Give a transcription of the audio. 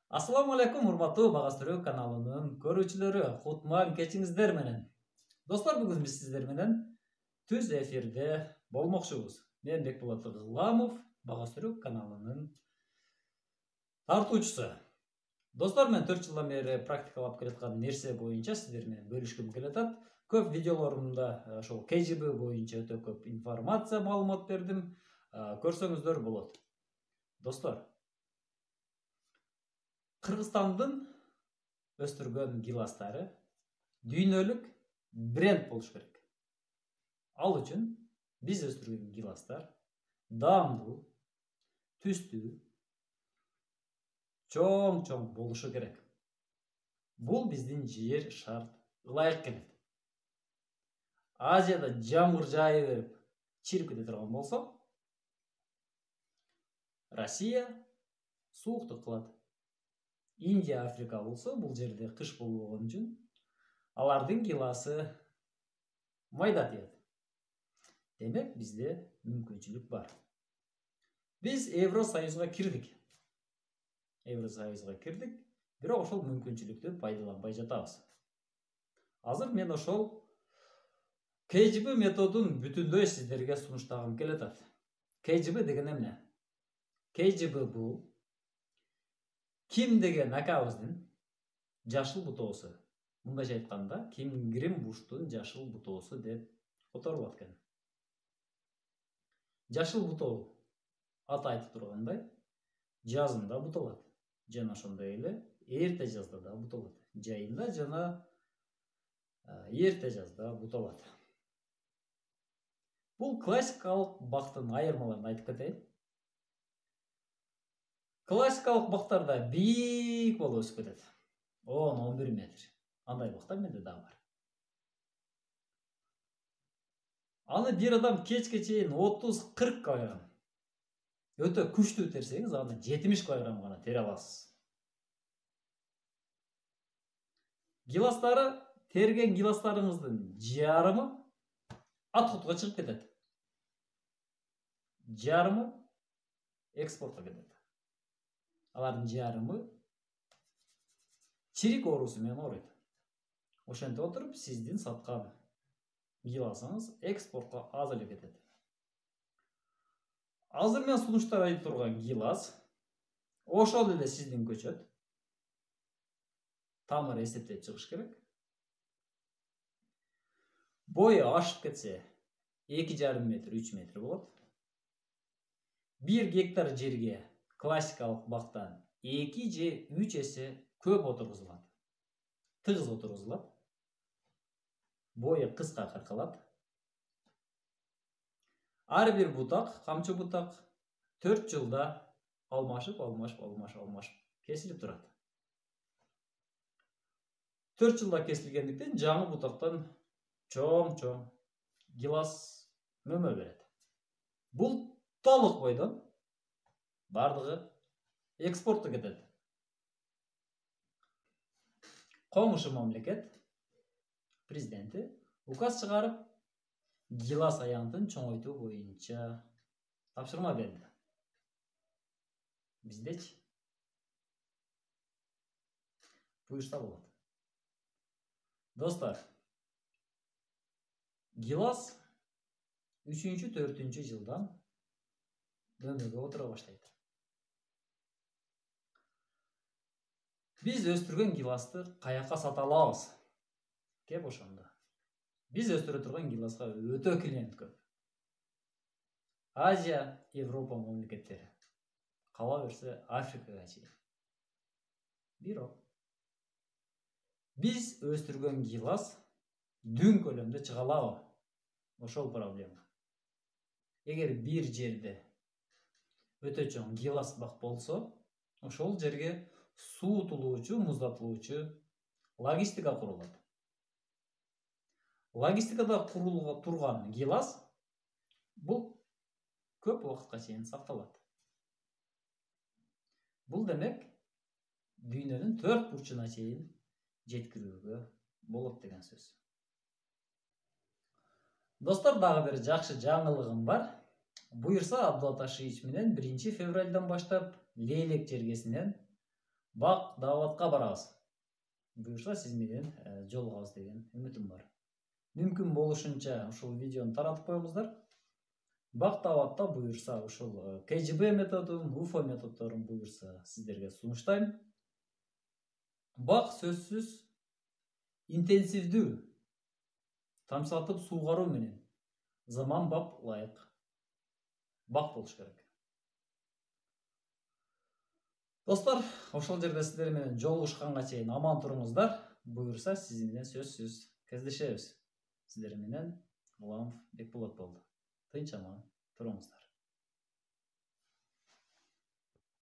Assalamu алейкум, урматтуу Багастыруу каналынын көрүүчүлөрү, кутман кечиңиздер менен. Достор, бүгүн биз сиздер менен түз эфирде болмокчубуз. Мен Бекболот Кызыламов, Багастыруу каналынын тартуучусу. Достор, мен 4 жылдан бери практикалап келаткан нерсе боюнча сиздер менен бөлүшкүм келатат. Көп видеолорумда ошол KGB боюнча өтө көп информация, маалымат бердим. Көрсөңүздөр болот. Достор, Кыргызстандын өстүргөн гиластары дүйнөлүк бренд болуш керек. Ал үчүн биз өстүргөн гиластар даамдуу, түстүү, чоң болушу керек. Бул биздин жер шарт ылайык келет. Азияда жамгыр жаай берип чирип кете турган болсо, Россия сууктук кылат. Индия, Африка болсо, бул жерде кыш болгон үчүн алардын гиласы майда тиет. Демек, бизде мүмкүнчүлүк бар. Биз Евросоюзга кирдик. Бирок ошол мүмкүнчүлүктү пайдаланбай жатабыз. Азыр мен ошол KGB методун бүтүндөй сиздерге сунуштагым келатат. KGB деген эмне? KGB бул Ким деген акабыздын жашыл бутоосу. Мындайча айтканда, Ким Грим Буштун жашыл бутоосу деп которулат экен. Жашыл бутоо аты айтып тургандай, жазында буталат. Жана ошондой эле эрте жазда да буталат. Жайында жана эрте жазда буталат. Бул классикалык бактын айырмаларын айтып кетейин. Классикалык бактарда бийик болуп өсүп кетет. 10-11 метр. Андай бактар менде да бар. Аны бир адам кечке чейин 30-40 килограмм. Өтө күчтүү терсеңиз, аны 70 килограмм гана тере аласыз. Гиластары, терген гиластарыңыздын жарымы отходко чыгып кетет. Жарымы экспортко кетет. Алардын жарымы чирик оорусу менен ооруйт. Ошентип отуруп, сиздин саткан гиласыңыз экспортко аз эле кетет. Азыр мен сунуштап айтып турган гилас ошол эле сиздин көчөт. Тамыр эсептеп чыгыш керек. Бою ашып кетсе 2,5 метр, 3 метр болот. 1 гектар жерге классикалык бактан 2 же 3 эсе көп отургузулат. Тыгыз отургузулат. Бою кыска кыркылат. Ар бир бутак, камчы бутак 4 жылда алмашып кесилип турат. 4 жылда кесилгендиктен жаңы бутактан чоң гилас мөмө берет. Бул толук бойдон бардыгы экспортто кетет. Коңшу мамлекет президенти указ чыгарып, гилас аянтын чоңойтуу боюнча тапшырма берди. Биздечи буюрса болот. Достор, гилас 3-4 жылдан дөмөгө отура баштайт. Биз өстүргөн гиласты каякка сата алабыз? Кеп ошондо. Биз өстүрө турган гиласка өтө клиент көп. Азия, Европа мамлекеттери. Кала берсе Африкага чейин. Бирок биз өстүргөн гилас дүң көлөмдө чыга алабы? Ошол проблема. Эгер бир жерде өтө чоң гилас бак болсо, ошол жерге суутулуучу, муздатылуучу логистика курулат. Логистикада курулуп турган гилас бул көп убакытка чейин сакталат. Бул демек дүйнөнүн 4 бурчуна чейин жеткирүүгө болот деген сөз. Достор, дагы бир жакшы жаңылыгым бар. Буюрса Абдулла Ташиевич менен 1 февралдан баштап Лейлек жергесинен бак дааватка барабыз. Буюрса сиз менен жолугабыз деген үмүтүм бар. Мүмкүн болушунча ушул видеону таратып коюңуздар. Бак дааватта буюрса ушул КЖБ методун, УФО методдорун буюрса сиздерге сунуштайм. Бак сөзсүз интенсивдүү тамчылатып суугаруу менен заманбап ылайык бак болуш керек. Достор, ошол жерде сиздер менен жолугушканга чейин аман туруңуздар. Буюрса сиз менен сөзсүз кездешебиз. Сиздер менен Гуламов Бекболот болду. Тынч аман туруңуздар.